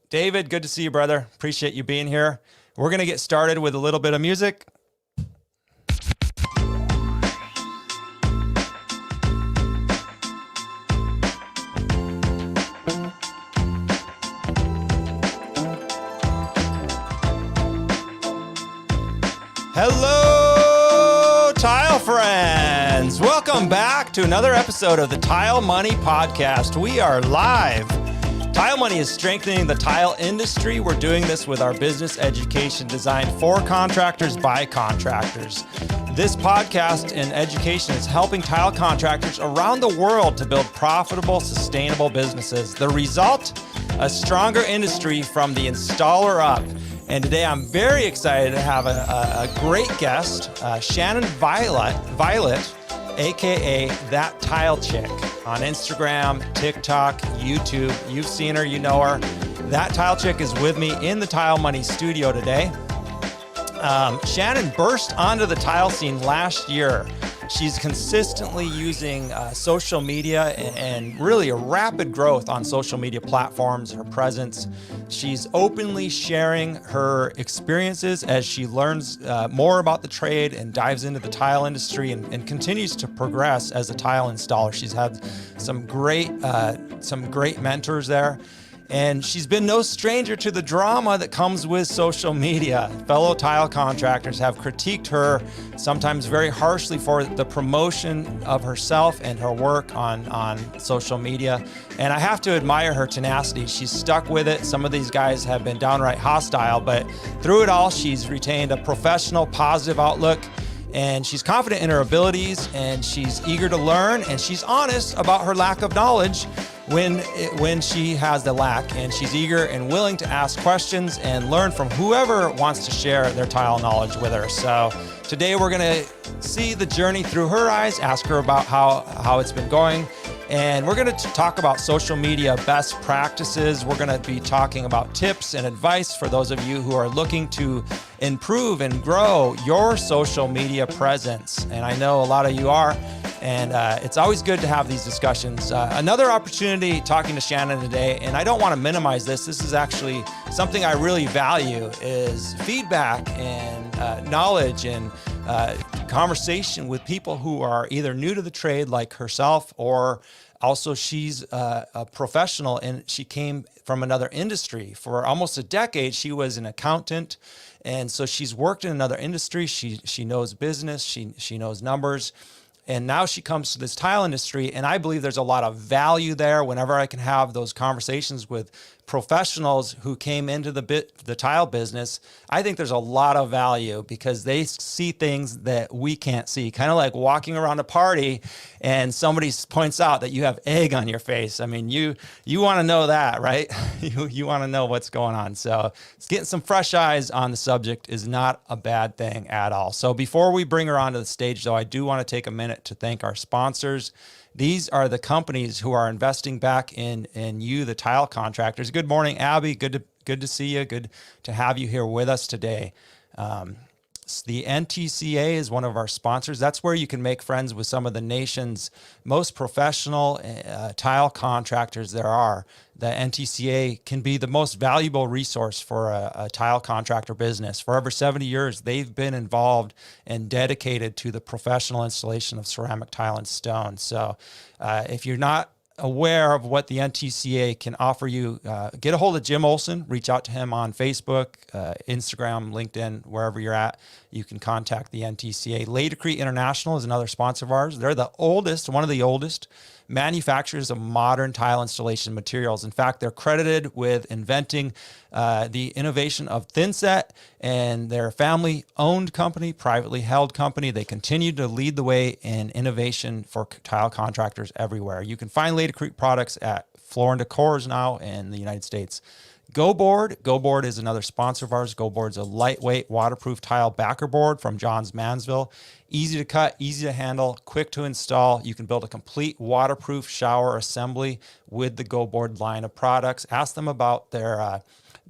David, good to see you, brother. Appreciate you being here. We're going to get started with a little bit of music. Hello, tile friends. Welcome back to another episode of the Tile Money Podcast. We are live. Tile Money is strengthening the tile industry. We're doing this with our business education designed for contractors by contractors. This podcast and education is helping tile contractors around the world to build profitable, sustainable businesses. The result? A stronger industry from the installer up. And today I'm very excited to have a great guest, Schannon Violet, AKA That Tile Chick, on Instagram, TikTok, YouTube. You've seen her, you know her. That Tile Chick is with me in the Tile Money studio today. Schannon burst onto the tile scene last year. She's consistently using social media and really a rapid growth on social media platforms, her presence. She's openly sharing her experiences as she learns more about the trade and dives into the tile industry and continues to progress as a tile installer. She's had some great mentors there. And she's been no stranger to the drama that comes with social media. Fellow tile contractors have critiqued her, sometimes very harshly, for the promotion of herself and her work on social media. And I have to admire her tenacity. She's stuck with it. Some of these guys have been downright hostile, but through it all, she's retained a professional, positive outlook. And she's confident in her abilities, and she's eager to learn, and she's honest about her lack of knowledge when she has the lack, and she's eager and willing to ask questions and learn from whoever wants to share their tile knowledge with her. So today we're gonna see the journey through her eyes, ask her about how it's been going, and we're gonna talk about social media best practices. We're gonna be talking about tips and advice for those of you who are looking to improve and grow your social media presence. And I know a lot of you are. And it's always good to have these discussions. Another opportunity talking to Schannon today, and I don't want to minimize this. This is actually something I really value, is feedback and knowledge and conversation with people who are either new to the trade like herself, or also she's a professional and she came from another industry. For almost a decade, she was an accountant. And so she's worked in another industry. She knows business, she knows numbers. And now she comes to this tile industry, and I believe there's a lot of value there whenever I can have those conversations with professionals who came into the tile business. I think there's a lot of value because they see things that we can't see. Kind of like walking around a party and somebody points out that you have egg on your face. I mean, you want to know that, right? You want to know what's going on. So getting some fresh eyes on the subject is not a bad thing at all. So before we bring her onto the stage, though, I do want to take a minute to thank our sponsors. These are the companies who are investing back in you, the tile contractors. Good morning, Abby. Good to see you. Good to have you here with us today. The NTCA is one of our sponsors. That's where you can make friends with some of the nation's most professional tile contractors there are. The NTCA can be the most valuable resource for a tile contractor business. For over 70 years, they've been involved and dedicated to the professional installation of ceramic tile and stone. So if you're not aware of what the NTCA can offer you, get a hold of Jim Olson, reach out to him on Facebook, Instagram, LinkedIn, wherever you're at. You can contact the NTCA. Laticrete International is another sponsor of ours. They're the oldest, one of the oldest manufacturers of modern tile installation materials. In fact, they're credited with inventing the innovation of thinset, and they're a family-owned company, privately held company. They continue to lead the way in innovation for tile contractors everywhere. You can find Laticrete products at Floor & Decors now in the United States. GoBoard is another sponsor of ours. GoBoard's a lightweight, waterproof tile backer board from Johns Manville. Easy to cut, easy to handle, quick to install. You can build a complete waterproof shower assembly with the GoBoard line of products. Ask them about their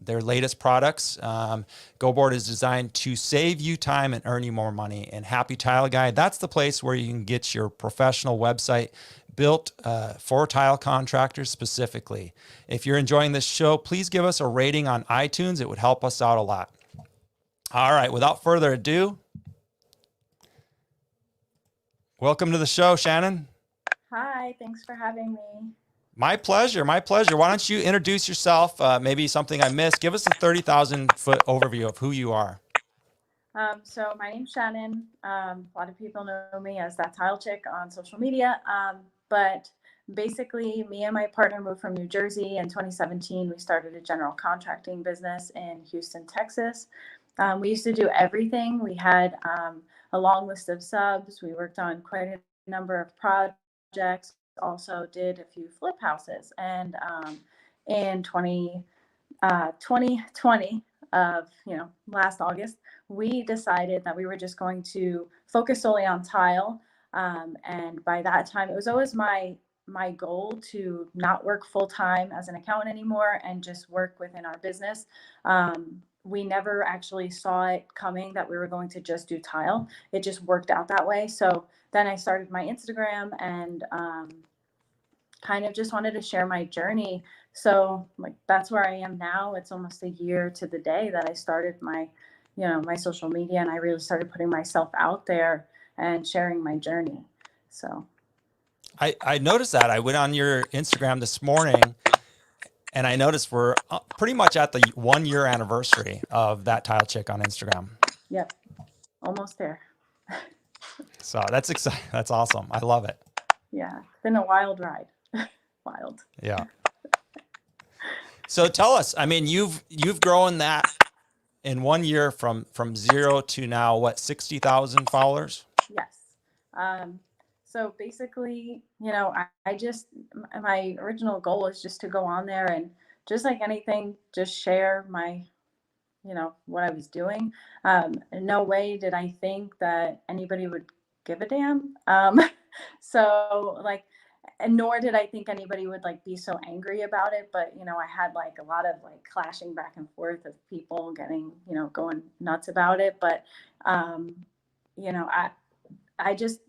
latest products. GoBoard is designed to save you time and earn you more money. And Happy Tile Guy, that's the place where you can get your professional website built for tile contractors specifically. If you're enjoying this show, please give us a rating on iTunes. It would help us out a lot. All right, without further ado, welcome to the show, Shannon. Hi, thanks for having me. My pleasure. My pleasure. Why don't you introduce yourself? Maybe something I missed. Give us a 30,000 foot overview of who you are. So my name's Shannon. A lot of people know me as that tile chick on social media. But basically, me and my partner moved from New Jersey in 2017. We started a general contracting business in Houston, Texas. We used to do everything. We had a long list of subs. We worked on quite a number of projects. Also did a few flip houses. And in 2020 of last August, we decided that we were just going to focus solely on tile. And by that time, it was always my goal to not work full time as an accountant anymore and just work within our business. We never actually saw it coming that we were going to just do tile. It just worked out that way. So then I started my Instagram and kind of just wanted to share my journey. So like that's where I am now. It's almost a year to the day that I started my social media, and I really started putting myself out there and sharing my journey. So I noticed that. I went on your Instagram this morning and I noticed we're pretty much at the 1 year anniversary of that tile chick on Instagram. Yep, almost there. So that's exciting. That's awesome. I love it. Yeah, it's been a wild ride. Wild. Yeah. So tell us, I mean, you've grown that in 1 year from zero to now, what, 60,000 followers? Yes. So basically, I just, my original goal is just to go on there and just like anything, just share my, what I was doing. In no way did I think that anybody would give a damn. So like, and nor did I think anybody would like be so angry about it. But, I had like a lot of like clashing back and forth of people getting, going nuts about it. But, I just,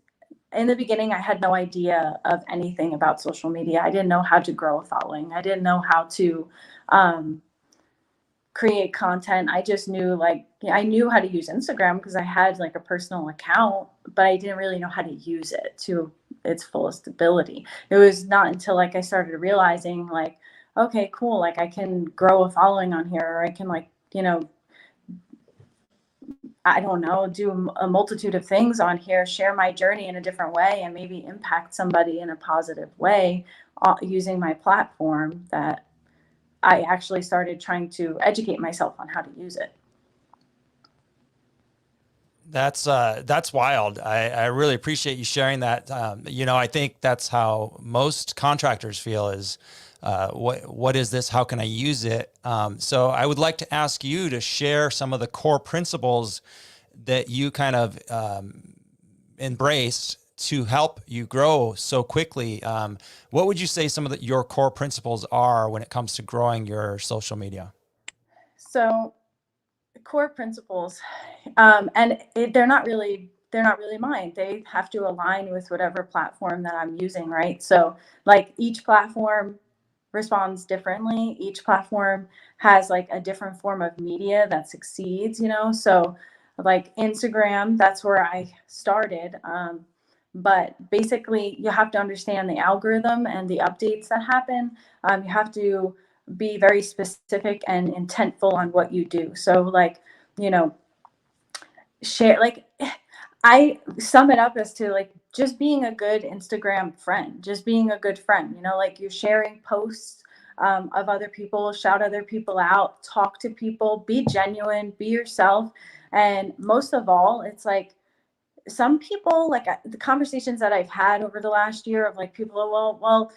in the beginning, I had no idea of anything about social media. I didn't know how to grow a following. I didn't know how to create content. I just knew I knew how to use Instagram because I had like a personal account, but I didn't really know how to use it to its fullest ability. It was not until like I started realizing like, okay, cool, like I can grow a following on here, or I can like, I don't know, do a multitude of things on here, share my journey in a different way, and maybe impact somebody in a positive way using my platform, that I actually started trying to educate myself on how to use it. That's wild. I really appreciate you sharing that. I think that's how most contractors feel is, what is this? How can I use it? So I would like to ask you to share some of the core principles that you kind of embraced to help you grow so quickly. What would you say some of your core principles are when it comes to growing your social media? So core principles, and they're not really mine. They have to align with whatever platform that I'm using, right? So like each platform responds differently. Each platform has like a different form of media that succeeds, so like Instagram, that's where I started. But basically you have to understand the algorithm and the updates that happen. You have to be very specific and intentful on what you do. So like, share, like I sum it up as to like just being a good Instagram friend, just being a good friend, like you're sharing posts of other people, shout other people out, talk to people, be genuine, be yourself. And most of all, it's like some people, like the conversations that I've had over the last year of like people,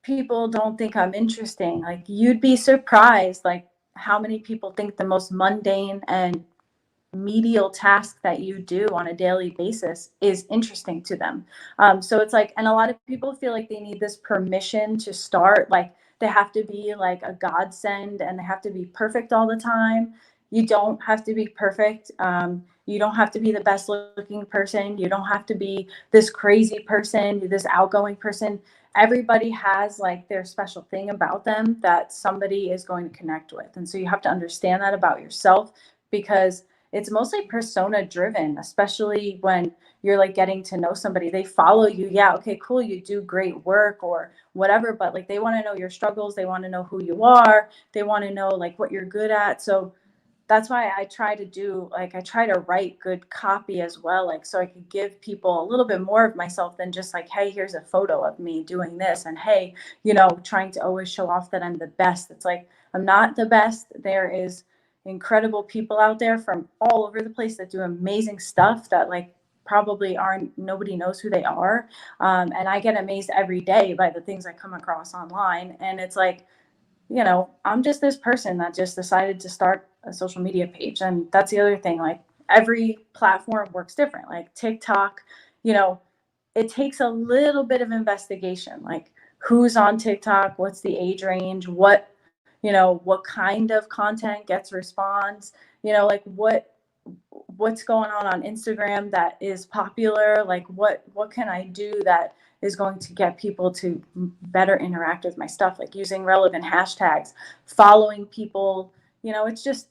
people don't think I'm interesting. Like you'd be surprised, like how many people think the most mundane and medial task that you do on a daily basis is interesting to them. So it's like, and a lot of people feel like they need this permission to start, like they have to be like a godsend and they have to be perfect all the time. you don't have to be perfect. You don't have to be the best looking person. You don't have to be this crazy person, this outgoing person. Everybody has like their special thing about them that somebody is going to connect with. And so you have to understand that about yourself, because it's mostly persona driven, especially when you're like getting to know somebody. They follow you. Yeah, okay, cool. You do great work or whatever, but like they want to know your struggles. They want to know who you are. They want to know like what you're good at. So that's why I try to do like I try to write good copy as well, like so I could give people a little bit more of myself than just like, hey, here's a photo of me doing this, and hey, trying to always show off that I'm the best. It's like I'm not the best. There is incredible people out there from all over the place that do amazing stuff that like probably aren't nobody knows who they are. And I get amazed every day by the things I come across online, and it's like, I'm just this person that just decided to start a social media page. And that's the other thing. Like every platform works different. Like TikTok, you know, it takes a little bit of investigation. Like who's on TikTok, what's the age range, what kind of content gets response, like what's going on Instagram that is popular, like what can I do that is going to get people to better interact with my stuff, like using relevant hashtags, following people. It's just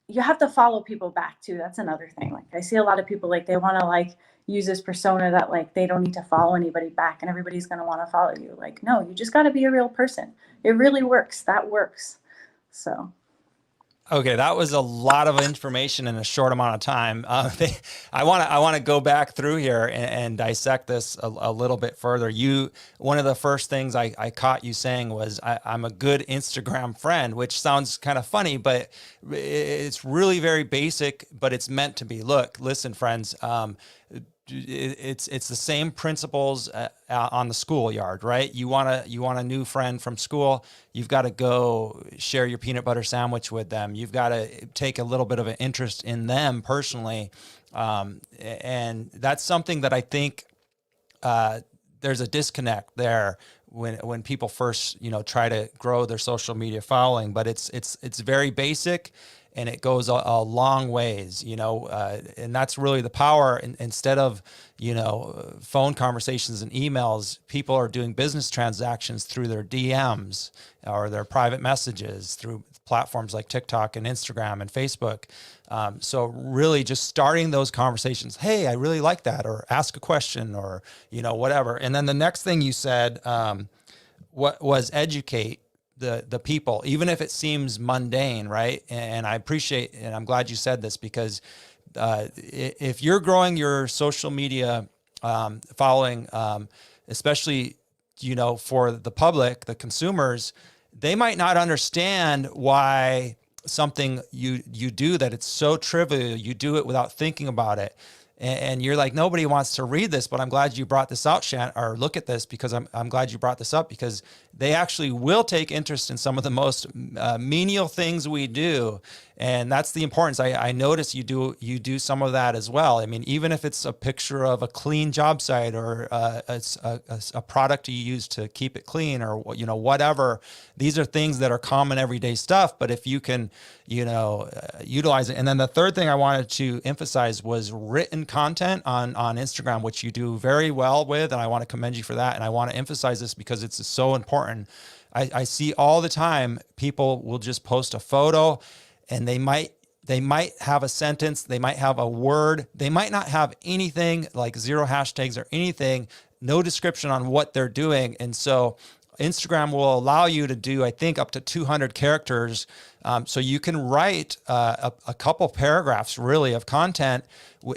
you have to follow people back too. That's another thing. Like I see a lot of people like they want to like use this persona that like they don't need to follow anybody back and everybody's going to want to follow you. Like no, you just got to be a real person. It really works. That works. So Okay, that was a lot of information in a short amount of time. I want to go back through here and dissect this a little bit further. One of the first things I caught you saying was I'm a good Instagram friend, which sounds kind of funny, but it's really very basic. But it's meant to be. Look, listen, friends. It's the same principles on the schoolyard, right? You want a new friend from school, you've got to go share your peanut butter sandwich with them. You've got to take a little bit of an interest in them personally, and that's something that I think there's a disconnect there when people first try to grow their social media following. But it's very basic, and it goes a long ways, and that's really the power. Instead of phone conversations and emails, people are doing business transactions through their DMs or their private messages through platforms like TikTok and Instagram and Facebook. So really just starting those conversations. Hey, I really like that, or ask a question, or, whatever. And then the next thing you said, what was educate the people, even if it seems mundane, right? And I appreciate, and I'm glad you said this, because if you're growing your social media following, especially, for the public, the consumers, they might not understand why something you do, that it's so trivial, you do it without thinking about it. And you're like, nobody wants to read this, but I'm glad you brought this out, Shan, or look at this, because I'm glad you brought this up, because they actually will take interest in some of the most menial things we do. And that's the importance. I notice you do some of that as well. I mean, even if it's a picture of a clean job site, or it's a product you use to keep it clean, or whatever. These are things that are common everyday stuff. But if you can, utilize it. And then the third thing I wanted to emphasize was written content on Instagram, which you do very well with, and I want to commend you for that. And I want to emphasize this because it's so important. I see all the time people will just post a photo, and they might have a sentence, they might have a word, they might not have anything, like zero hashtags or anything, no description on what they're doing. And so Instagram will allow you to do, I think, up to 200 characters. So you can write a couple paragraphs really of content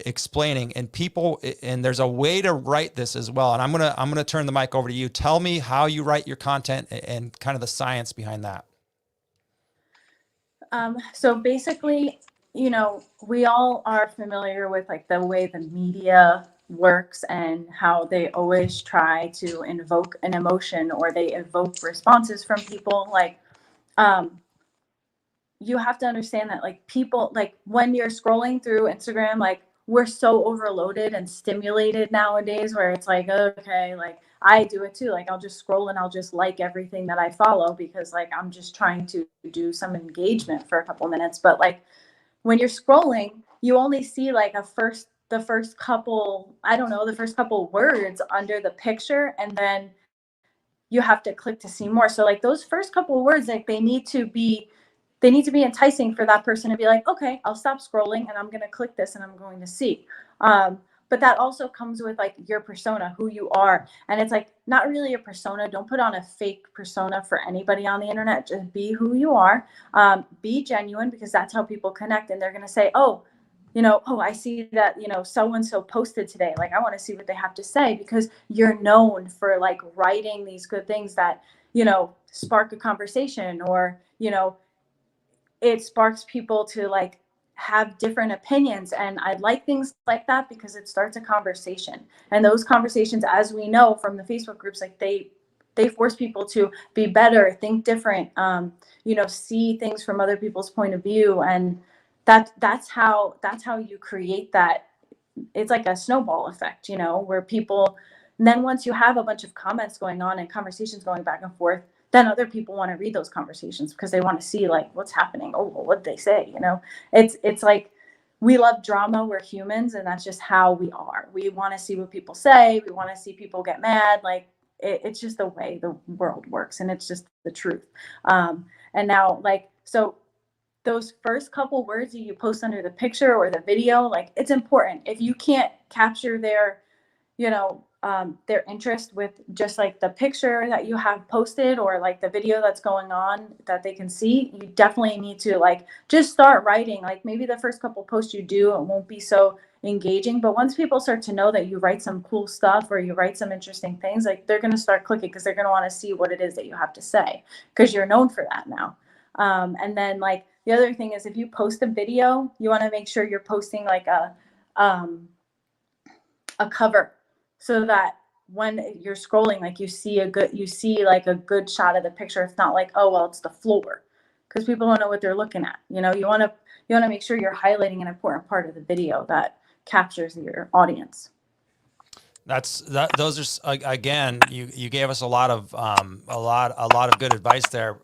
explaining, and there's a way to write this as well. And I'm gonna turn the mic over to you. Tell me how you write your content and kind of the science behind that. So basically, we all are familiar with like the way the media works and how they always try to invoke an emotion, or they evoke responses from people. Like, you have to understand that like people, like when you're scrolling through Instagram, like we're so overloaded and stimulated nowadays, where it's like, okay, like I do it too. Like I'll just scroll and I'll just like everything that I follow, because like I'm just trying to do some engagement for a couple minutes. But like when you're scrolling, you only see like the first couple, I don't know, the first couple words under the picture, and then you have to click to see more. So like those first couple of words, like they need to be enticing for that person to be like, okay, I'll stop scrolling and I'm going to click this and I'm going to see. But that also comes with like your persona, who you are. And it's like not really a persona. Don't put on a fake persona for anybody on the internet. Just be who you are. Be genuine, because that's how people connect. And they're going to say, oh, oh, I see that, so and so posted today. Like, I want to see what they have to say, because you're known for like writing these good things that, spark a conversation, or, it sparks people to like have different opinions. And I like things like that because it starts a conversation. And those conversations, as we know from the Facebook groups, like they force people to be better, think different, see things from other people's point of view. And that's how you create that. It's like a snowball effect, where people, and then once you have a bunch of comments going on and conversations going back and forth, then other people want to read those conversations because they want to see like what's happening. Oh, well, what did they say? It's like, we love drama. We're humans, and that's just how we are. We want to see what people say. We want to see people get mad. Like, it's just the way the world works, and it's just the truth. And now, like, so those first couple words that you post under the picture or the video, like, it's important. If you can't capture their interest with just like the picture that you have posted, or like the video that's going on that they can see, you definitely need to like just start writing. Like, maybe the first couple posts you do, it won't be so engaging, but once people start to know that you write some cool stuff or you write some interesting things, like, they're going to start clicking, because they're going to want to see what it is that you have to say, because you're known for that now. And then, like, the other thing is, if you post a video, you want to make sure you're posting like a cover, so that when you're scrolling, like, you see like a good shot of the picture. It's not like, oh, well, it's the floor, because people don't know what they're looking at. You want to make sure you're highlighting an important part of the video that captures your audience. Those are, again, you gave us a lot of good advice there.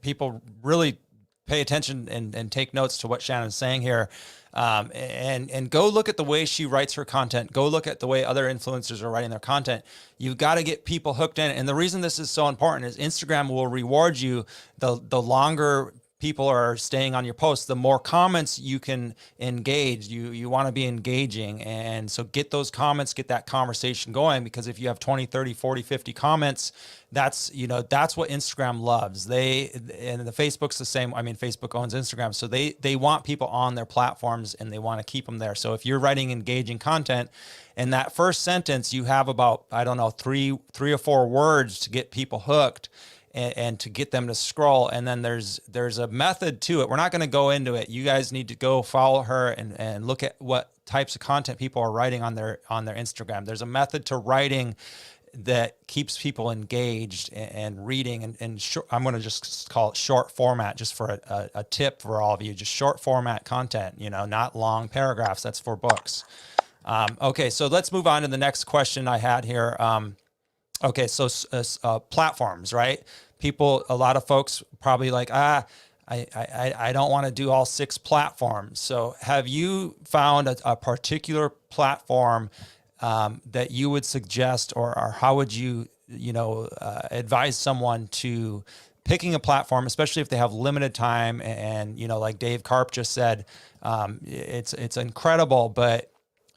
People really pay attention and take notes to what Shannon's saying here. And go look at the way she writes her content. Go look at the way other influencers are writing their content. You've got to get people hooked in. And the reason this is so important is Instagram will reward you the longer people are staying on your posts, the more comments you can engage. You want to be engaging. And so get those comments, get that conversation going, because if you have 20, 30, 40, 50 comments, that's what Instagram loves. And the Facebook's the same. I mean, Facebook owns Instagram. So they want people on their platforms, and they want to keep them there. So if you're writing engaging content, in that first sentence, you have about, I don't know, three or four words to get people hooked, and to get them to scroll. And then there's a method to it. We're not going to go into it. You guys need to go follow her and look at what types of content people are writing on their Instagram. There's a method to writing that keeps people engaged and reading, and I'm going to just call it short format, just for a tip for all of you, just short format content, not long paragraphs. That's for books. Okay. So let's move on to the next question I had here. Okay. So platforms, right? A lot of folks probably like, I don't want to do all 6 platforms. So have you found a particular platform that you would suggest, or how would you, advise someone to picking a platform, especially if they have limited time? And, like Dave Karp just said, it's incredible, but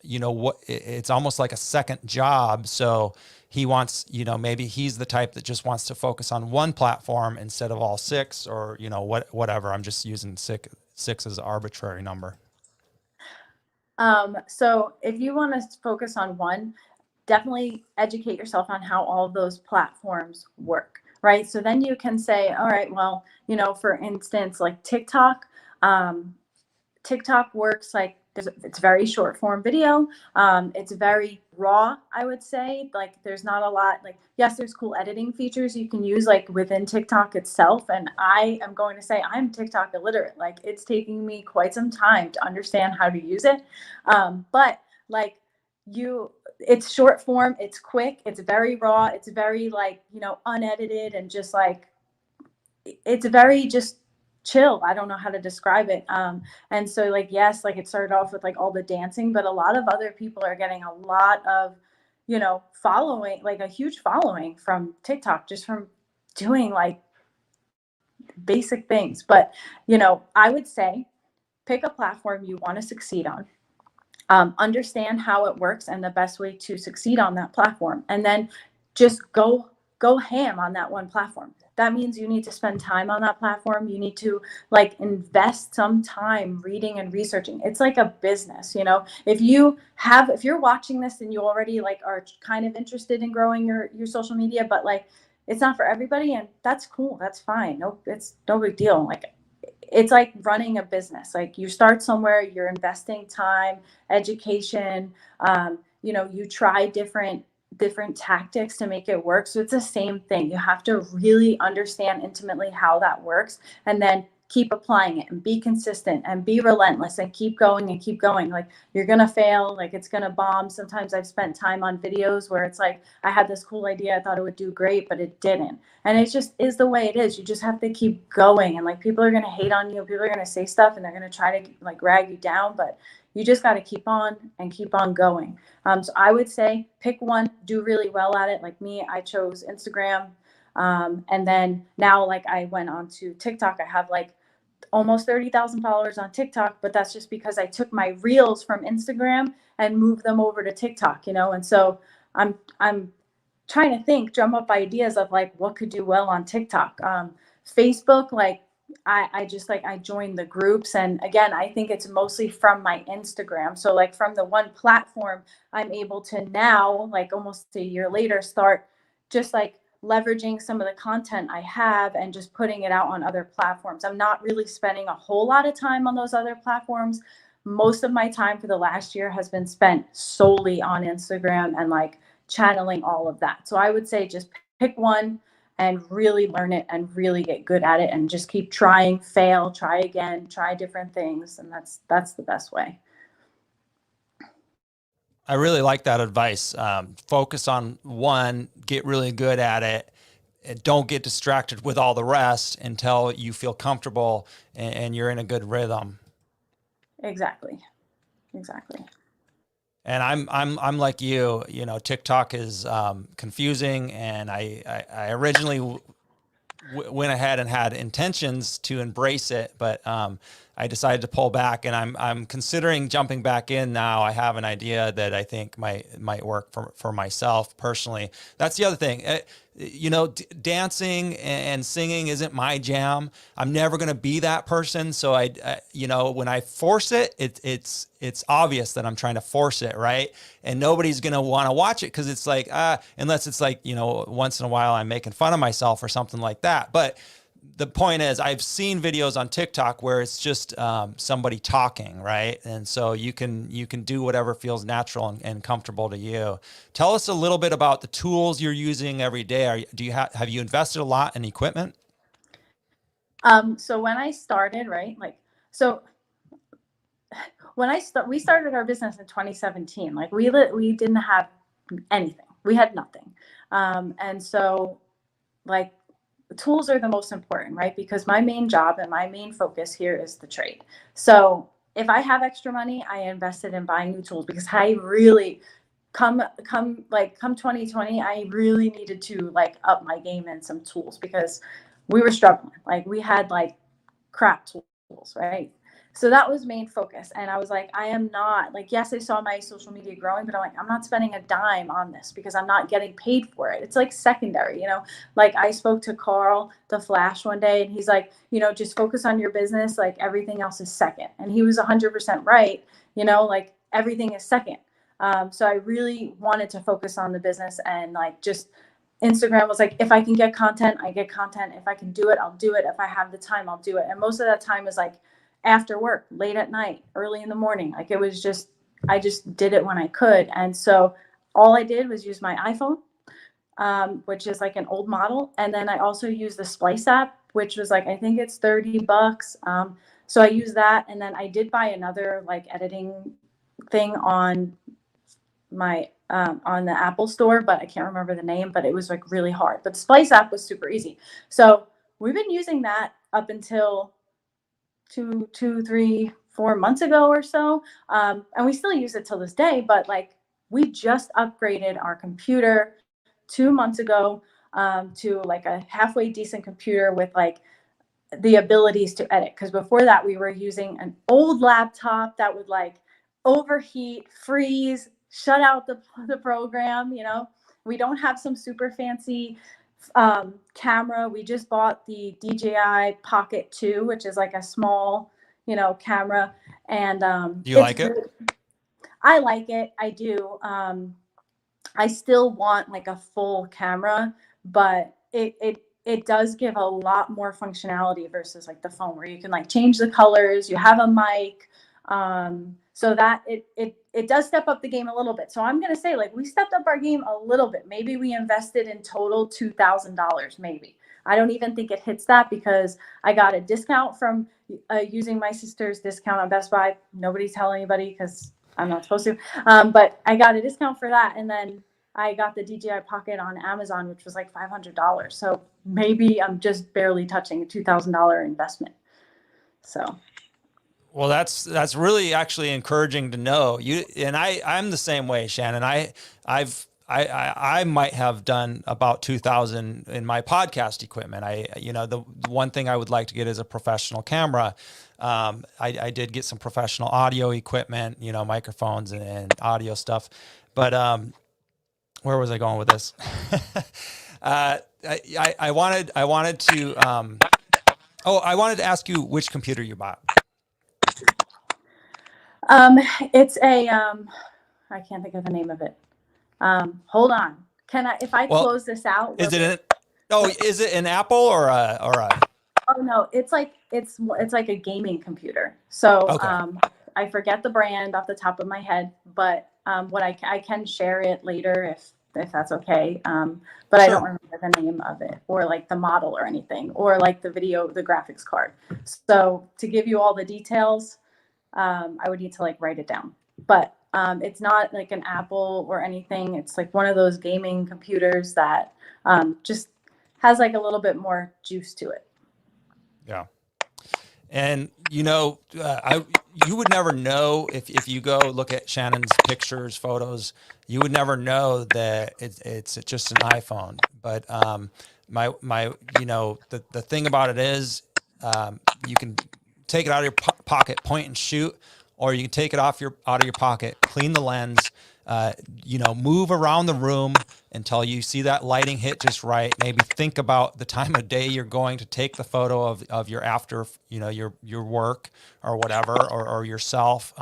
it's almost like a second job. So he wants, maybe he's the type that just wants to focus on one platform instead of all 6, or, whatever. I'm just using 6 as an arbitrary number. So if you want to focus on one, definitely educate yourself on how all of those platforms work, right? So then you can say, all right, well, for instance, like TikTok, TikTok works like it's very short form video. It's very raw, I would say. Like, there's not a lot, like, yes, there's cool editing features you can use like within TikTok itself. And I am going to say I'm TikTok illiterate. Like, it's taking me quite some time to understand how to use it. But like, it's short form, it's quick, it's very raw, it's very like, unedited, and just like, it's very just chill. I don't know how to describe it. And so like, yes, like it started off with like all the dancing, but a lot of other people are getting a lot of, following, like a huge following from TikTok, just from doing like basic things. But, I would say pick a platform you want to succeed on. Understand how it works and the best way to succeed on that platform, and then just go ham on that one platform. That means you need to spend time on that platform. You need to like invest some time reading and researching. It's like a business, if you're watching this and you already like are kind of interested in growing your social media, but like it's not for everybody, and that's cool, that's fine. No, it's no big deal. Like it's like running a business. Like you start somewhere, you're investing time, education, you try different tactics to make it work. So it's the same thing. You have to really understand intimately how that works, and then keep applying it and be consistent and be relentless and keep going and keep going. Like you're going to fail, like it's going to bomb. Sometimes I've spent time on videos where it's like I had this cool idea, I thought it would do great, but it didn't. And it just is the way it is. You just have to keep going, and like people are going to hate on you, people are going to say stuff, and they're going to try to like drag you down, but you just got to keep on and keep on going. So I would say pick one, do really well at it. Like me, I chose Instagram. And then now, like I went on to TikTok. I have like almost 30,000 followers on TikTok, but that's just because I took my reels from Instagram and moved them over to TikTok, and so I'm trying to drum up ideas of like what could do well on TikTok. Facebook, like I just like I joined the groups, and again, I think it's mostly from my Instagram. So like from the one platform, I'm able to now, like almost a year later, start just like leveraging some of the content I have and just putting it out on other platforms. I'm not really spending a whole lot of time on those other platforms. Most of my time for the last year has been spent solely on Instagram and like channeling all of that. So I would say just pick one and really learn it and really get good at it, and just keep trying, fail, try again, try different things, and that's the best way. I really like that advice. Focus on one, get really good at it, and don't get distracted with all the rest until you feel comfortable and you're in a good rhythm. Exactly. Exactly. And I'm like you. TikTok is confusing, and I originally went ahead and had intentions to embrace it, but I decided to pull back, and I'm considering jumping back in now. I have an idea that I think might work for myself personally. That's the other thing. Dancing and singing isn't my jam. I'm never going to be that person. So when I force it, it's obvious that I'm trying to force it, right? And nobody's going to want to watch it because it's like, unless it's like, once in a while I'm making fun of myself or something like that. But the point is, I've seen videos on TikTok where it's just somebody talking, right? And so you can do whatever feels natural and comfortable to you. Tell us a little bit about the tools you're using every day. Have you invested a lot in equipment? So when I started, right, like so we started our business in 2017. Like we didn't have anything. We had nothing. And so like tools are the most important, right? Because my main job and my main focus here is the trade. So if I have extra money, I invested in buying new tools, because I really come 2020, I really needed to like up my game in some tools, because we were struggling. Like we had like crap tools, right? So that was main focus. And I was like, I am not like, yes, I saw my social media growing, but I'm like, I'm not spending a dime on this because I'm not getting paid for it. It's like secondary, like I spoke to Carl, the Flash, one day, and he's like, just focus on your business. Like everything else is second. And he was 100% right. Like everything is second. So I really wanted to focus on the business, and like just Instagram was like, if I can get content, I get content. If I can do it, I'll do it. If I have the time, I'll do it. And most of that time is like after work, late at night, early in the morning. Like it was just, I just did it when I could. And so all I did was use my iPhone, which is like an old model. And then I also use the Splice app, which was like, I think it's $30. So I use that. And then I did buy another like editing thing on my on the Apple store, but I can't remember the name, but it was like really hard. But the Splice app was super easy. So we've been using that up until two, 3, 4 months ago or so. And we still use it till this day, but like we just upgraded our computer 2 months ago to like a halfway decent computer with like the abilities to edit. Because before that, we were using an old laptop that would like overheat, freeze, shut out the program. You know, we don't have some super fancy camera. We just bought the DJI Pocket 2, which is like a small, camera. And Do you like it? I like it. I do. I still want like a full camera, but it does give a lot more functionality versus like the phone where you can like change the colors, you have a mic. So that it does step up the game a little bit. So I'm gonna say like we stepped up our game a little bit. Maybe we invested in total $2,000, maybe. I don't even think it hits that because I got a discount from using my sister's discount on Best Buy. Nobody tell anybody because I'm not supposed to. But I got a discount for that. And then I got the DJI Pocket on Amazon, which was like $500. So maybe I'm just barely touching a $2,000 investment. So. Well, that's really actually encouraging to know. I'm the same way, Shannon. I might have done about 2,000 in my podcast equipment. The one thing I would like to get is a professional camera. I did get some professional audio equipment, microphones and audio stuff. But where was I going with this? I wanted to ask you which computer you bought. It's a I can't think of the name of it. Hold on. If I close this out? Is it an Apple or a? Oh no, it's like a gaming computer. So okay. I forget the brand off the top of my head, but what I can share it later if that's okay. But sure. I don't remember the name of it or like the model or anything or like the graphics card. So to give you all the details, I would need to like write it down. But it's not like an Apple or anything. It's like one of those gaming computers that just has like a little bit more juice to it. Yeah. And you would never know if you go look at Shannon's pictures, photos, you would never know that it's just an iPhone. But the thing about it is you can take it out of your pocket, point and shoot, or you can take it out of your pocket, clean the lens, move around the room until you see that lighting hit just right. Maybe think about the time of day you're going to take the photo of your after, your work or whatever, or yourself.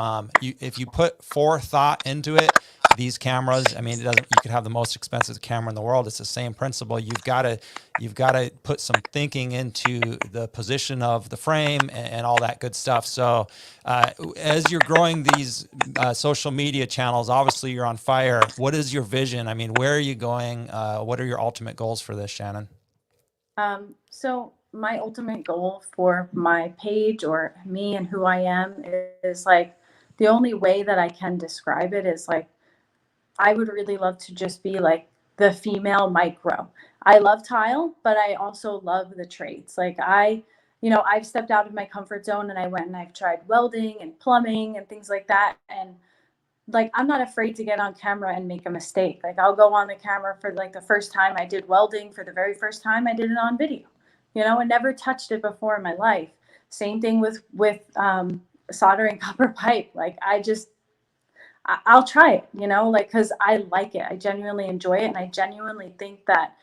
If you put forethought into it, these cameras, you could have the most expensive camera in the world. It's the same principle. You've got to put some thinking into the position of the frame and all that good stuff. So as you're growing these social media channels, obviously you're on fire. What is your vision? Where are you going? What are your ultimate goals for this, Shannon? So my ultimate goal for my page or me and who I am is like, the only way that I can describe it is like, I would really love to just be like the female micro. I love tile, but I also love the trades. Like I've stepped out of my comfort zone and I went and I've tried welding and plumbing and things like that. And like, I'm not afraid to get on camera and make a mistake. Like I'll go on the camera for like the first time I did welding, for the very first time I did it on video, and never touched it before in my life. Same thing with soldering copper pipe. Like I'll try it, because I like it. I genuinely enjoy it. And I genuinely think that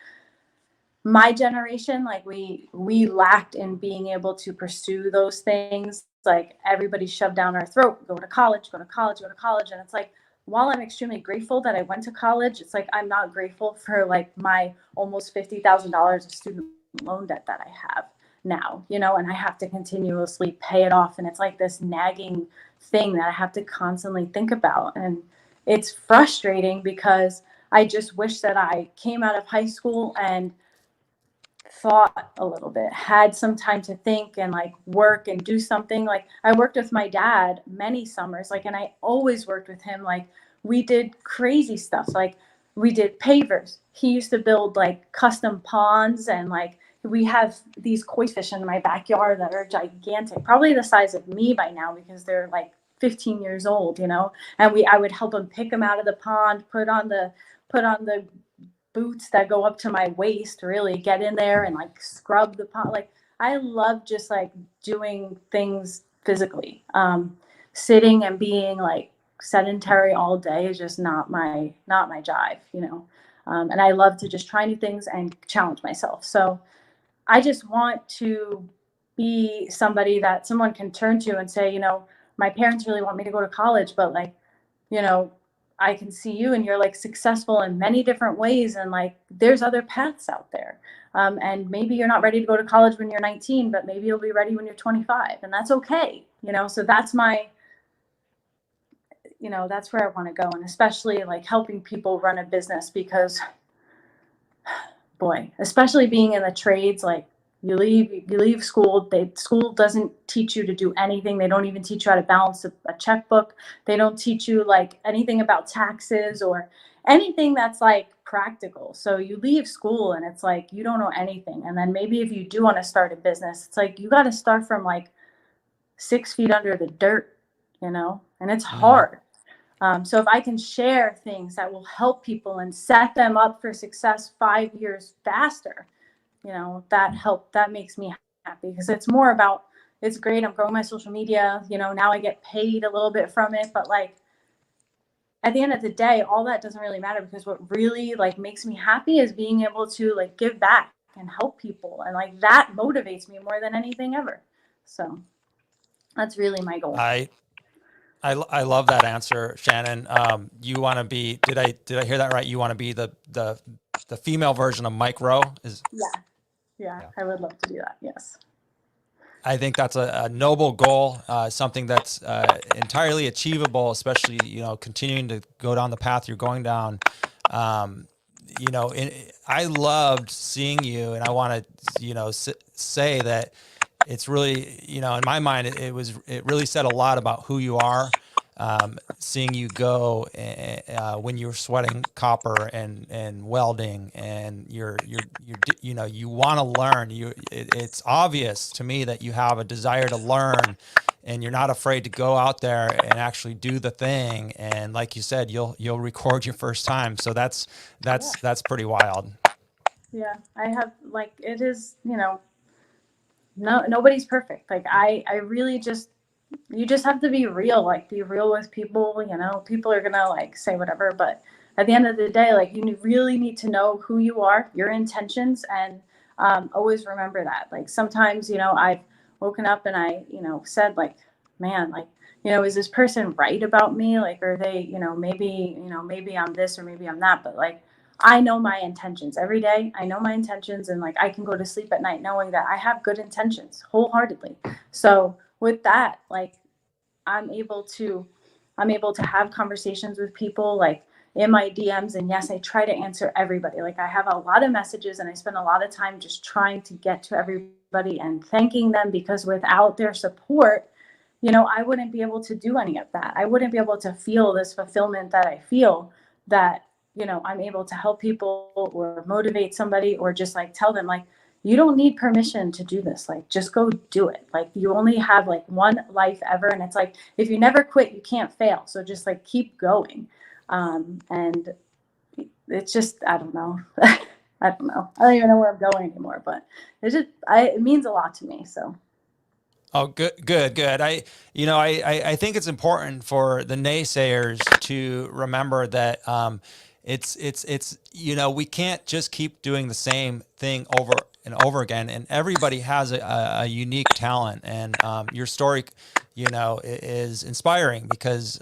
my generation, like we lacked in being able to pursue those things. Like everybody shoved down our throat, go to college, go to college, go to college. And it's like, while I'm extremely grateful that I went to college, it's like, I'm not grateful for like my almost $50,000 of student loan debt that I have now, and I have to continuously pay it off. And it's like this nagging thing that I have to constantly think about. And it's frustrating because I just wish that I came out of high school and thought a little bit, had some time to think and like work and do something. Like I worked with my dad many summers, like, and I always worked with him. Like we did crazy stuff. Like we did pavers. He used to build like custom ponds and like we have these koi fish in my backyard that are gigantic, probably the size of me by now because they're like 15 years old, you know. And I would help them pick them out of the pond, put on the boots that go up to my waist, really get in there and like scrub the pond. Like I love just like doing things physically. Sitting and being like sedentary all day is just not my jive, you know. And I love to just try new things and challenge myself. So I just want to be somebody that someone can turn to and say, you know, my parents really want me to go to college, but like, you know, I can see you and you're like successful in many different ways. And like, there's other paths out there. And maybe you're not ready to go to college when you're 19, but maybe you'll be ready when you're 25, and that's okay. You know, so that's my, you know, that's where I want to go. And especially like helping people run a business because boy, especially being in the trades, like you leave school, school doesn't teach you to do anything. They don't even teach you how to balance a checkbook. They don't teach you like anything about taxes or anything that's like practical. So you leave school and it's like you don't know anything. And then maybe if you do want to start a business, it's like you got to start from like 6 feet under the dirt, you know, and it's hard. So if I can share things that will help people and set them up for success 5 years faster, you know, that makes me happy because it's more about, it's great. I'm growing my social media, you know, now I get paid a little bit from it, but like at the end of the day, all that doesn't really matter because what really like makes me happy is being able to like give back and help people. And like that motivates me more than anything ever. So that's really my goal. I love that answer, Shannon. You want to be, did I hear that right? You want to be the female version of Mike Rowe? Yeah. Yeah. Yeah. I would love to do that. Yes. I think that's a noble goal, something that's entirely achievable, especially, you know, continuing to go down the path you're going down. You know, I loved seeing you, and I want to, you know, say that it's really, you know, in my mind, it really said a lot about who you are. Seeing you go when you're sweating copper and welding, and you know, you want to learn. It's obvious to me that you have a desire to learn, and you're not afraid to go out there and actually do the thing. And like you said, you'll record your first time. So that's pretty wild. Yeah. I have like, it is, you know, no, nobody's perfect. Like I really just, you just have to be real, like be real with people, you know, people are gonna like say whatever, but at the end of the day, like you really need to know who you are, your intentions, and always remember that. Like sometimes, you know, I've woken up and I, you know, said like, man, like, you know, is this person right about me? Like, are they, you know, maybe I'm this or maybe I'm that, but like, I know my intentions every day. I know my intentions, and like I can go to sleep at night knowing that I have good intentions wholeheartedly. So with that, like I'm able to I'm able to have conversations with people like in my DMs, and yes, I try to answer everybody. Like I have a lot of messages and I spend a lot of time just trying to get to everybody and thanking them because without their support, you know, I wouldn't be able to do any of that. I wouldn't be able to feel this fulfillment that I feel, that, you know, I'm able to help people or motivate somebody or just like tell them like you don't need permission to do this. Like just go do it. Like you only have like one life ever, and it's like if you never quit, you can't fail. So just like keep going. And it's just I don't know. I don't know. I don't even know where I'm going anymore, but it means a lot to me. So Oh, good. I think it's important for the naysayers to remember that it's you know, we can't just keep doing the same thing over and over again, and everybody has a unique talent, and your story, you know, is inspiring because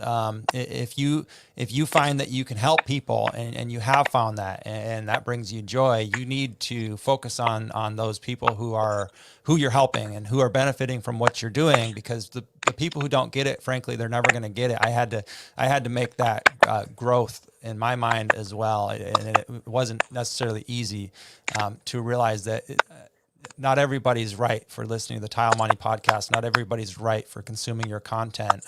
if you find that you can help people, and you have found that, and that brings you joy, you need to focus on those people who you're helping and who are benefiting from what you're doing, because the people who don't get it, frankly, they're never going to get it. I had to make that growth in my mind as well, and it wasn't necessarily easy to realize that not everybody's right for listening to the Tile Money podcast. Not everybody's right for consuming your content.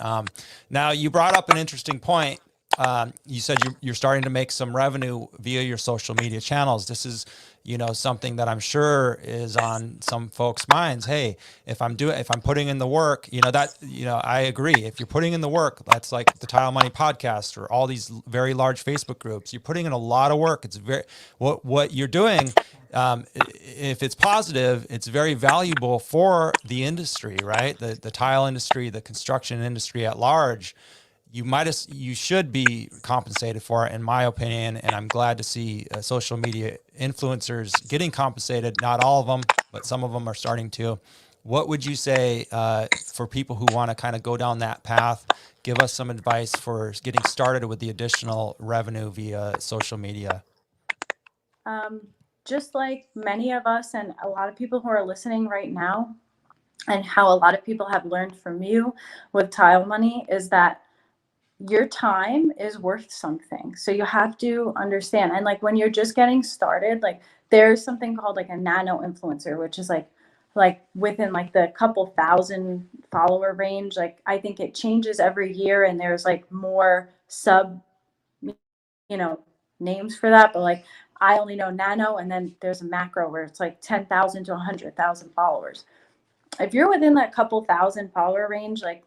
Now, you brought up an interesting point you said you're starting to make some revenue via your social media channels. This is, something that I'm sure is on some folks' minds. Hey, if I'm putting in the work, I agree. If you're putting in the work, that's like the Tile Money podcast or all these very large Facebook groups. You're putting in a lot of work. It's what you're doing. If it's positive, it's very valuable for the industry, right? The tile industry, the construction industry at large. You should be compensated for it, in my opinion. And I'm glad to see social media influencers getting compensated. Not all of them, but some of them are starting to. What would you say for people who want to kind of go down that path? Give us some advice for getting started with the additional revenue via social media. Um, just like many of us and a lot of people who are listening right now, and how a lot of people have learned from you with Tile Money, is that your time is worth something. So you have to understand. And like when you're just getting started, like there's something called like a nano influencer, which is like within like the couple thousand follower range. Like I think it changes every year and there's like more sub, you know, names for that. But like I only know nano, and then there's a macro where it's like 10,000 to 100,000 followers. If you're within that couple thousand follower range, like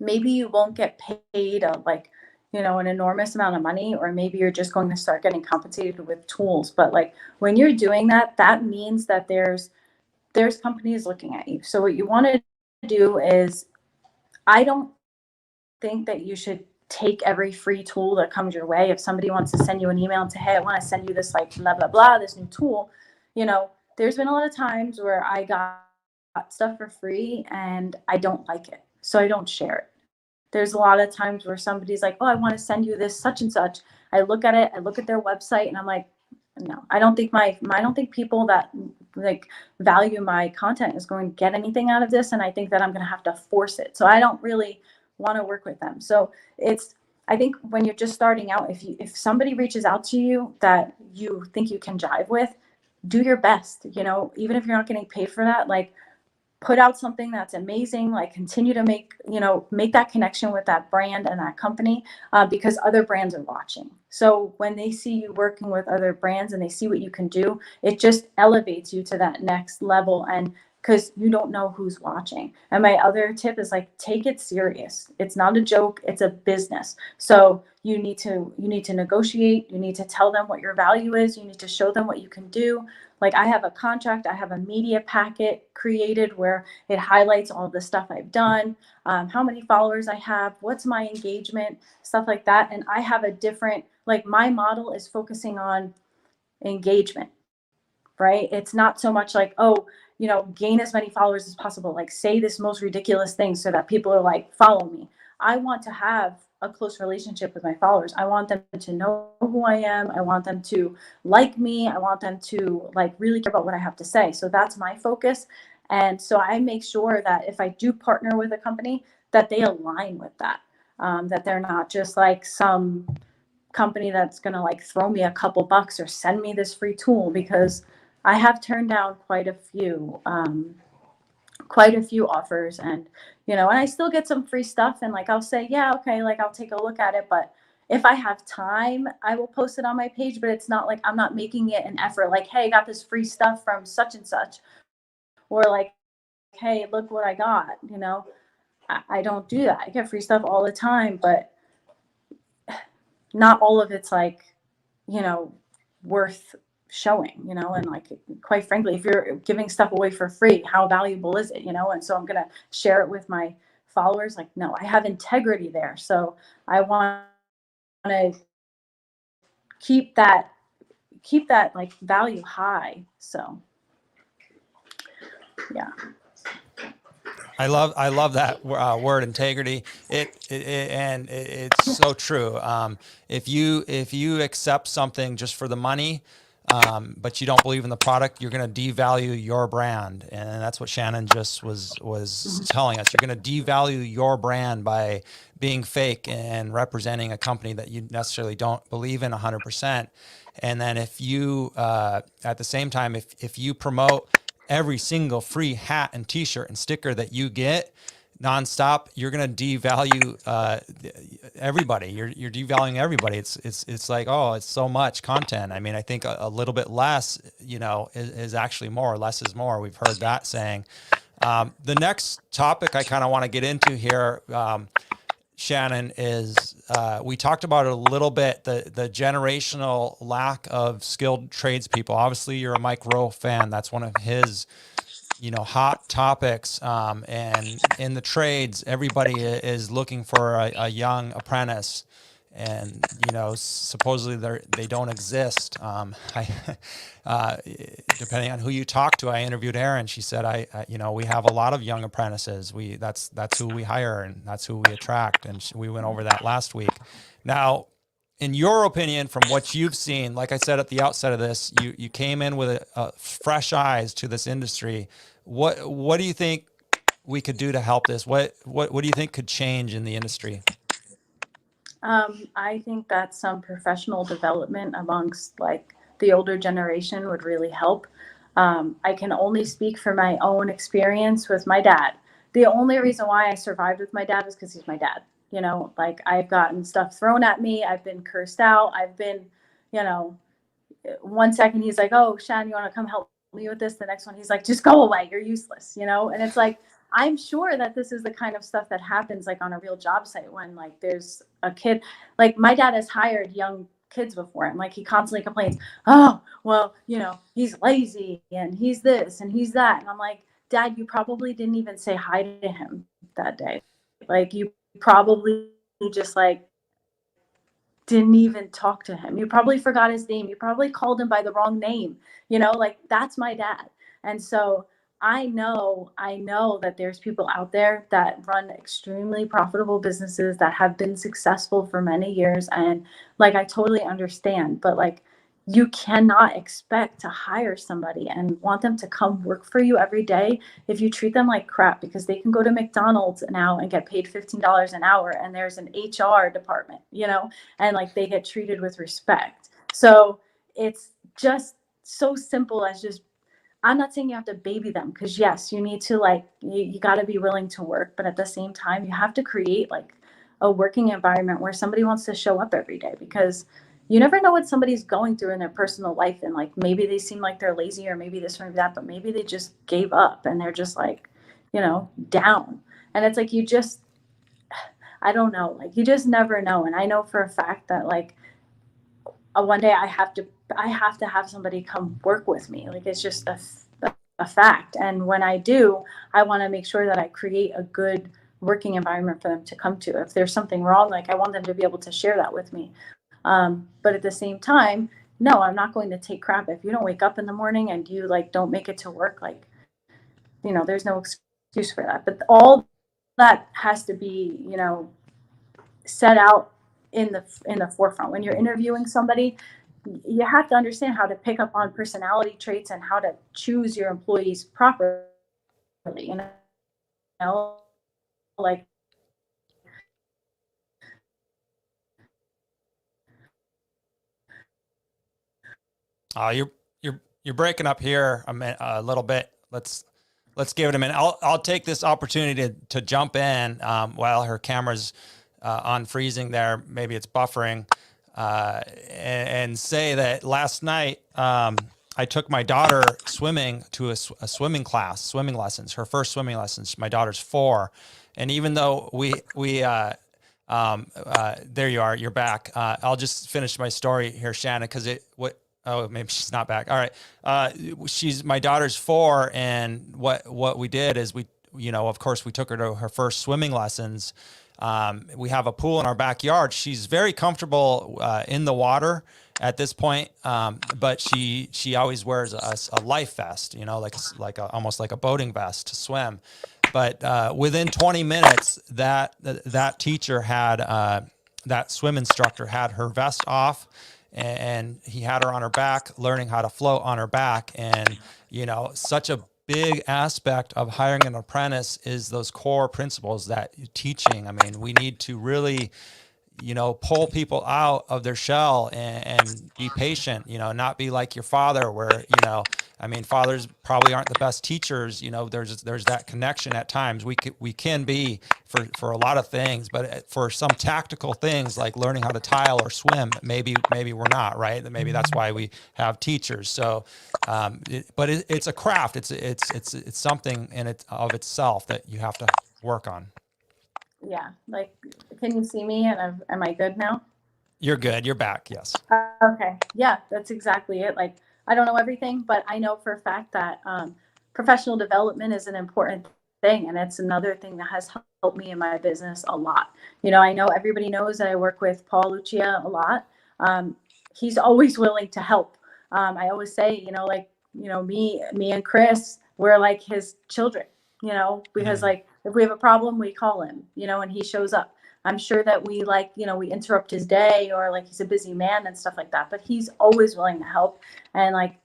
maybe you won't get paid an enormous amount of money, or maybe you're just going to start getting compensated with tools. But like when you're doing that, that means that there's companies looking at you. So what you want to do is, I don't think that you should take every free tool that comes your way. If somebody wants to send you an email and say, hey, I want to send you this like blah blah blah, this new tool, there's been a lot of times where I got stuff for free and I don't like it, so I don't share it. There's a lot of times where somebody's like, oh, I want to send you this such and such. I look at it, I look at their website, and I'm like, no, I don't think people that like value my content is going to get anything out of this. And I think that I'm going to have to force it. So I don't really want to work with them. So I think when you're just starting out, if somebody reaches out to you that you think you can jive with, do your best, even if you're not getting paid for that, like put out something that's amazing, like continue to make that connection with that brand and that company, because other brands are watching. So when they see you working with other brands and they see what you can do, it just elevates you to that next level. And because you don't know who's watching. And my other tip is like, take it serious. It's not a joke, it's a business. So you need to negotiate, you need to tell them what your value is, you need to show them what you can do. Like I have a contract, I have a media packet created where it highlights all the stuff I've done, how many followers I have, what's my engagement, stuff like that. And I have a different, like my model is focusing on engagement, right? It's not so much like, oh, gain as many followers as possible, like say this most ridiculous thing so that people are like, follow me. I want to have a close relationship with my followers. I want them to know who I am. I want them to like me. I want them to like really care about what I have to say. So that's my focus. And so I make sure that if I do partner with a company, that they align with that, that they're not just like some company that's going to like throw me a couple bucks or send me this free tool, because I have turned down quite a few offers, and and I still get some free stuff, and like I'll say, yeah, okay, like I'll take a look at it, but if I have time, I will post it on my page. But it's not like I'm not making it an effort, like, hey, I got this free stuff from such and such, or like, hey, look what I got. I don't do that. I get free stuff all the time, but not all of it's like worth showing, and like quite frankly, if you're giving stuff away for free, how valuable is it? And so I'm going to share it with my followers. Like, no, I have integrity there, so I want to keep that like value high. So yeah. I love that word, integrity. It's so true. If you accept something just for the money, but you don't believe in the product, you're going to devalue your brand, and that's what Schannon just was telling us. You're going to devalue your brand by being fake and representing a company that you necessarily don't believe in 100%. And then if you, at the same time, if you promote every single free hat and t-shirt and sticker that you get, nonstop, you're going to devalue everybody. You're devaluing everybody. It's like, oh, it's so much content. I mean, I think a little bit less, is actually more. Less is more. We've heard that saying. The next topic I kind of want to get into here, Shannon, is we talked about it a little bit, the generational lack of skilled tradespeople. Obviously, you're a Mike Rowe fan. That's one of his hot topics. And in the trades, everybody is looking for a young apprentice. And, supposedly they don't exist. Depending on who you talk to, I interviewed Erin. She said, we have a lot of young apprentices. That's who we hire and that's who we attract. And we went over that last week. Now, in your opinion, from what you've seen, like I said at the outset of this, you came in with fresh eyes to this industry. What do you think we could do to help this? What do you think could change in the industry? I think that some professional development amongst like the older generation would really help. I can only speak for my own experience with my dad. The only reason why I survived with my dad is because he's my dad. Like I've gotten stuff thrown at me. I've been cursed out. I've been, you know, one second he's like, "Oh, Shan, you want to come help me with this?" The next one he's like, "Just go away. You're useless." And it's like, I'm sure that this is the kind of stuff that happens like on a real job site when like there's a kid. Like my dad has hired young kids before and like he constantly complains, "Oh, well, he's lazy and he's this and he's that." And I'm like, "Dad, you probably didn't even say hi to him that day. Like you probably just like didn't even talk to him. You probably forgot his name. You probably called him by the wrong name. Like that's my dad." And so I know that there's people out there that run extremely profitable businesses that have been successful for many years. And like, I totally understand, but like, you cannot expect to hire somebody and want them to come work for you every day if you treat them like crap, because they can go to McDonald's now and get paid $15 an hour and there's an HR department, and like they get treated with respect. So it's just so simple as just, I'm not saying you have to baby them, because yes, you need to like you got to be willing to work, but at the same time you have to create like a working environment where somebody wants to show up every day, because you never know what somebody's going through in their personal life, and like maybe they seem like they're lazy or maybe this or maybe that, but maybe they just gave up and they're just like, down. And it's like I don't know, like you just never know. And I know for a fact that like one day I have to have somebody come work with me. Like it's just a fact. And when I do, I want to make sure that I create a good working environment for them to come to. If there's something wrong, like I want them to be able to share that with me. But at the same time, no, I'm not going to take crap. If you don't wake up in the morning and you like don't make it to work, like, there's no excuse for that. But all that has to be, set out in the forefront. When you're interviewing somebody, you have to understand how to pick up on personality traits and how to choose your employees properly. You know, like You're breaking up here a little bit. Let's give it a minute. I'll take this opportunity to jump in while her camera's on freezing there. Maybe it's buffering, and say that last night I took my daughter swimming to a swimming class, swimming lessons, her first swimming lessons. My daughter's 4, and even though there you are, you're back. I'll just finish my story here, Shannon, because oh, maybe she's not back. All right. My daughter's 4. And what we did is of course we took her to her first swimming lessons. We have a pool in our backyard. She's very comfortable in the water at this point. But she always wears a life vest, almost like a boating vest to swim. But within 20 minutes, that teacher had, that swim instructor had her vest off, and he had her on her back, learning how to float on her back. And, such a big aspect of hiring an apprentice is those core principles that you're teaching. I mean, we need to really, pull people out of their shell and be patient, not be like your father where, I mean, fathers probably aren't the best teachers. You know, there's that connection at times. We can be for a lot of things, but for some tactical things like learning how to tile or swim, maybe we're not, right. Maybe that's why we have teachers. So, but it's a craft. It's something in it of itself that you have to work on. Yeah. Like, can you see me? And am I good now? You're good. You're back. Yes. Okay. Yeah, that's exactly it. Like, I don't know everything, but I know for a fact that professional development is an important thing. And it's another thing that has helped me in my business a lot. You know, I know everybody knows that I work with Paul Lucia a lot. Um, he's always willing to help. I always say, like, me and Chris, we're like his children, because Mm-hmm. like if we have a problem, we call him, and he shows up. I'm sure that we like, we interrupt his day or like he's a busy man and stuff like that, but he's always willing to help. And like,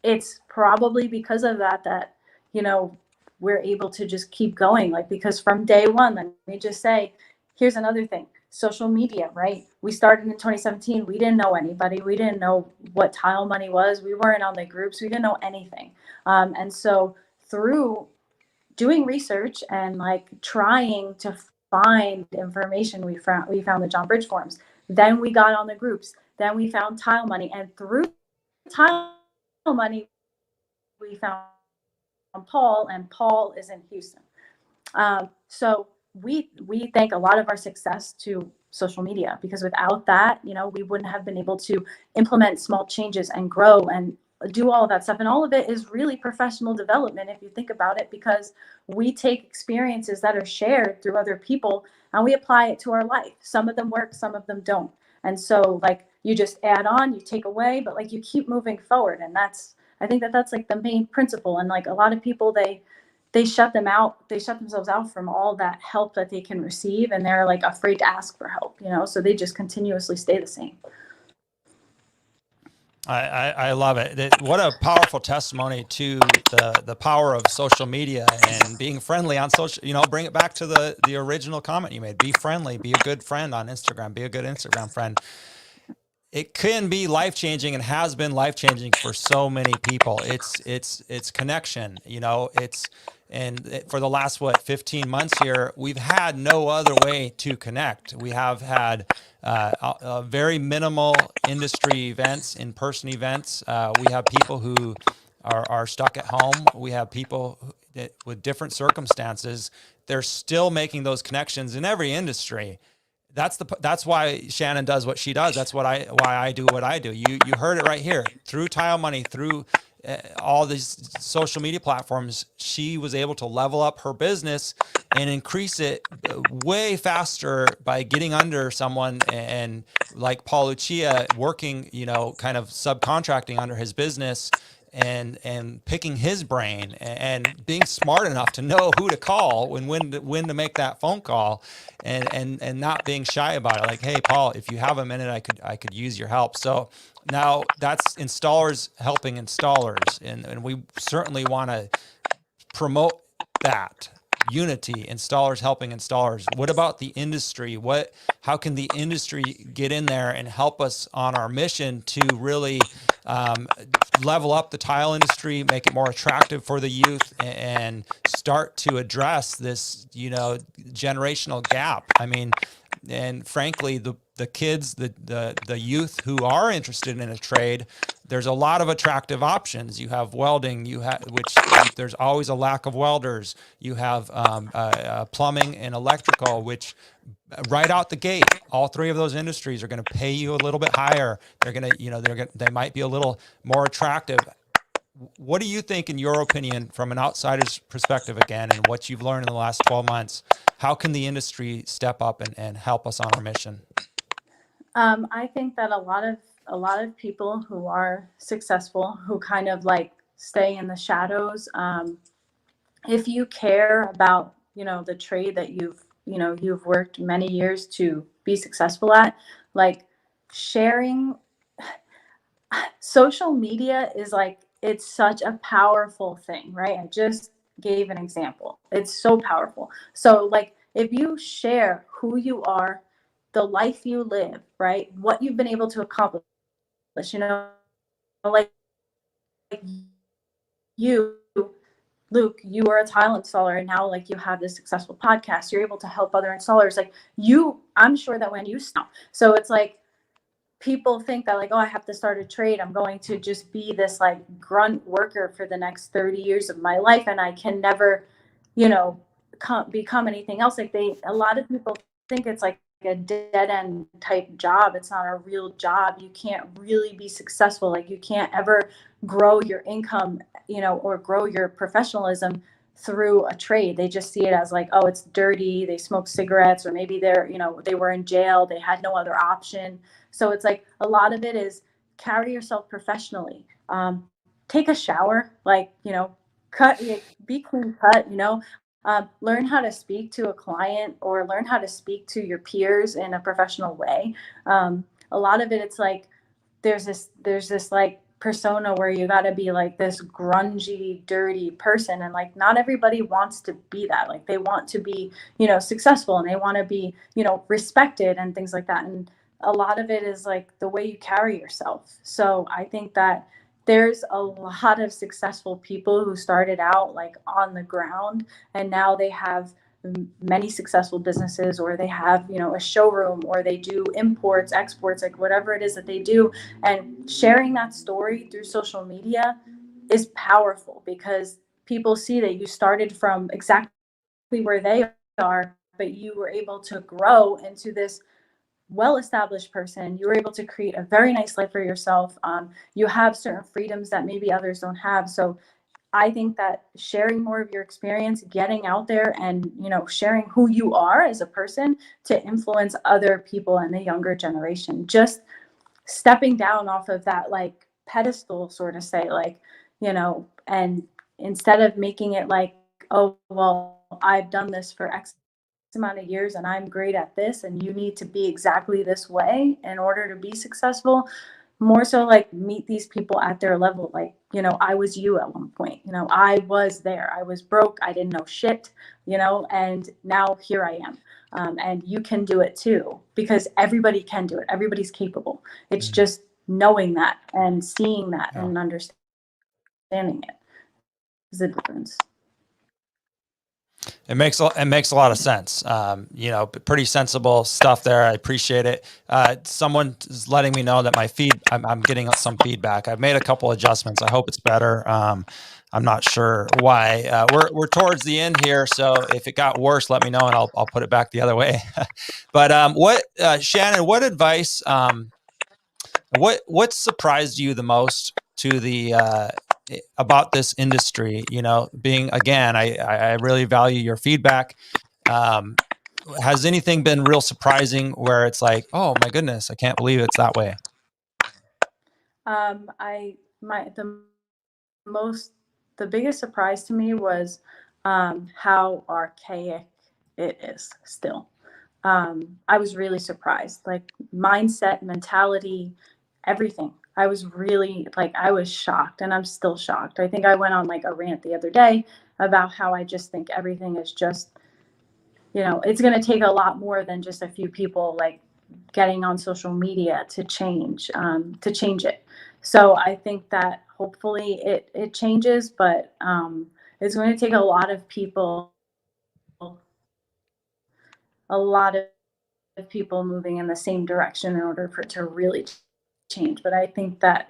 it's probably because of that, you know, we're able to just keep going. Like, because from day one, let me just say, here's another thing, social media, right? We started in 2017. We didn't know anybody. We didn't know what tile money was. We weren't on the groups. We didn't know anything. And so through doing research and like trying to find information, we found the John Bridge forums. Then we got on the groups. Then we found Tile Money, and through Tile Money, we found Paul, and Paul is in Houston. So we thank a lot of our success to social media, because without that, we wouldn't have been able to implement small changes and grow and do all of that stuff. And all of it is really professional development if you think about it, because we take experiences that are shared through other people and we apply it to our life. Some of them work, some of them don't. And so like you just add on, you take away, but like you keep moving forward. And I think that's like the main principle. And like a lot of people, they shut themselves out from all that help that they can receive, and they're like afraid to ask for help, so they just continuously stay the same. I love it. What a powerful testimony to the power of social media and being friendly on social. Bring it back to the original comment you made. Be friendly. Be a good friend on Instagram. Be a good Instagram friend. It can be life-changing and has been life-changing for so many people. It's connection, and for the last 15 months here, we've had no other way to connect. We have had very minimal industry events, in-person events. We have people who are stuck at home. We have people that, with different circumstances, they're still making those connections in every industry. That's why Schannon does what she does. That's why I do what I do. You heard it right here. Through Tile Money, through all these social media platforms, she was able to level up her business and increase it way faster by getting under someone and like Paul Lucia working, kind of subcontracting under his business and picking his brain and being smart enough to know who to call and when to make that phone call and not being shy about it. Like, hey, Paul, if you have a minute, I could use your help. So now that's installers helping installers. And we certainly want to promote that unity, installers helping installers. What about the industry? How can the industry get in there and help us on our mission to really level up the tile industry, make it more attractive for the youth, and start to address this, generational gap? I mean, and frankly, the kids, the youth who are interested in a trade, there's a lot of attractive options. You have welding, which there's always a lack of welders. You have plumbing and electrical, which right out the gate, all three of those industries are going to pay you a little bit higher. They're going to, they might be a little more attractive. What do you think, in your opinion, from an outsider's perspective again, and what you've learned in the last 12 months, how can the industry step up and help us on our mission? I think that a lot of people who are successful, who kind of like stay in the shadows, if you care about, the trade that you've worked many years to be successful at, like sharing. Social media is like, it's such a powerful thing, right? I just gave an example. It's so powerful. So like if you share who you are, the life you live, right? What you've been able to accomplish, like you, Luke, you are a tile installer, and now like you have this successful podcast, you're able to help other installers. Like I'm sure that when you stop, so it's like people think that like, oh, I have to start a trade. I'm going to just be this like grunt worker for the next 30 years of my life, and I can never, you know, become anything else. Like a lot of people think it's like a dead end type job. It's not a real job. You can't really be successful. Like you can't ever grow your income, or grow your professionalism through a trade. They just see it as like, oh, it's dirty. They smoke cigarettes, or maybe they were in jail. They had no other option. So it's like a lot of it is carry yourself professionally. Take a shower, like, cut, be clean cut, learn how to speak to a client or learn how to speak to your peers in a professional way. A lot of it, it's like there's this like persona where you got to be like this grungy, dirty person, and like not everybody wants to be that. Like they want to be, successful, and they want to be, respected and things like that. And a lot of it is like the way you carry yourself. So I think that there's a lot of successful people who started out like on the ground, and now they have many successful businesses, or they have, a showroom, or they do imports, exports, like whatever it is that they do. And sharing that story through social media is powerful, because people see that you started from exactly where they are, but you were able to grow into this well-established person. You were able to create a very nice life for yourself. You have certain freedoms that maybe others don't have. So I think that sharing more of your experience, getting out there, and sharing who you are as a person to influence other people in the younger generation, just stepping down off of that like pedestal, sort of say, like, and instead of making it like, oh, well, I've done this for X amount of years and I'm great at this, and you need to be exactly this way in order to be successful. More so like meet these people at their level. Like, I was you at one point. I was there. I was broke. I didn't know shit, and now here I am. And you can do it too, because everybody can do it. Everybody's capable. It's just knowing that and seeing that and understanding it is the difference. It makes a lot of sense. Pretty sensible stuff there. I appreciate it. Someone is letting me know that I'm getting some feedback. I've made a couple adjustments. I hope it's better. I'm not sure why. We're towards the end here, so if it got worse, let me know and I'll put it back the other way. But Shannon, what advice? What surprised you the most to the about this industry? Being, again, I really value your feedback. Has anything been real surprising where it's like, oh my goodness, I can't believe it's that way? The most the biggest surprise to me was how archaic it is still. I was really surprised, like mindset, mentality, everything. I was really like, I was shocked, and I'm still shocked. I think I went on like a rant the other day about how I just think everything is just, it's going to take a lot more than just a few people like getting on social media to change it. So I think that hopefully it changes, but it's going to take a lot of people, a lot of people moving in the same direction in order for it to really change. But I think that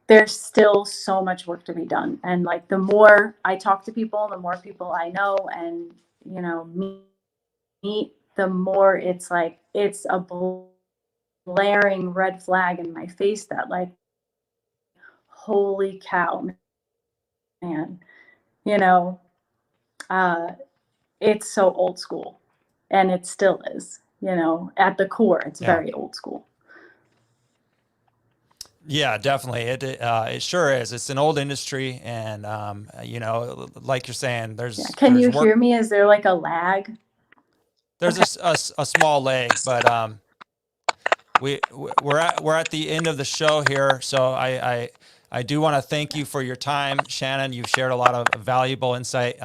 there's still so much work to be done. And like the more I talk to people, the more people I know and, meet, the more it's like, it's a blaring red flag in my face that like, holy cow, man, you know, uh, it's so old school, and it still is, at the core, it's very old school. Yeah, definitely. It sure is. It's an old industry, and like you're saying, Can there's you work. hear me? Is there like a lag? There's a small lag, but we're at the end of the show here, so I I do want to thank you for your time, Shannon. You've shared a lot of valuable insight.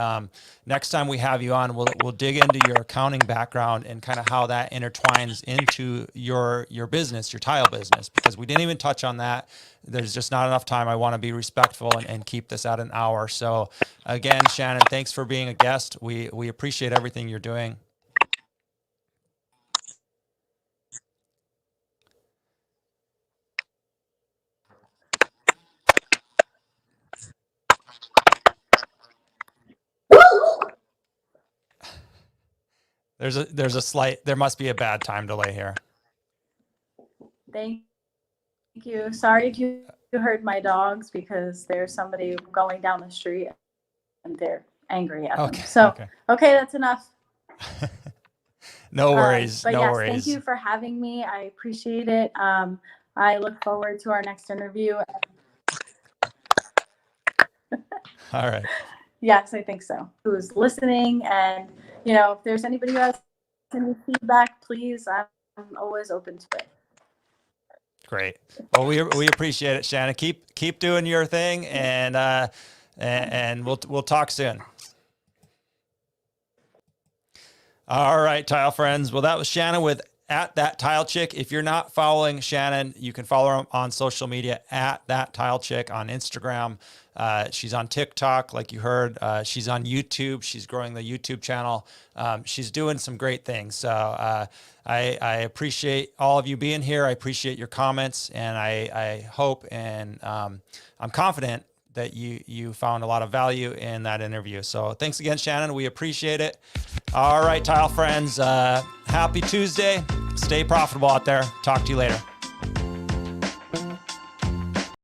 Next time we have you on, we'll dig into your accounting background and kind of how that intertwines into your business, your tile business, because we didn't even touch on that. There's just not enough time. I want to be respectful and keep this at an hour. So again, Shannon, thanks for being a guest. We appreciate everything you're doing. There must be a bad time delay here. Thank you. Sorry if you heard my dogs, because there's somebody going down the street and they're angry at them. So, okay, that's enough. No worries. But no yes, worries. Thank you for having me. I appreciate it. I look forward to our next interview. All right. Yes, I think so. Who's listening, and if there's anybody who has any feedback, please, I'm always open to it. Great. Well, we appreciate it, Shannon. Keep doing your thing, and we'll talk soon. All right, tile friends. Well, that was Shannon with @ThatTileChick. If you're not following Shannon, you can follow her on social media @ThatTileChick on Instagram. She's on TikTok, like you heard. She's on YouTube. She's growing the YouTube channel. She's doing some great things. So I appreciate all of you being here. I appreciate your comments, and I hope and I'm confident that you found a lot of value in that interview. So thanks again, Shannon. We appreciate it. All right, tile friends. Happy Tuesday. Stay profitable out there. Talk to you later.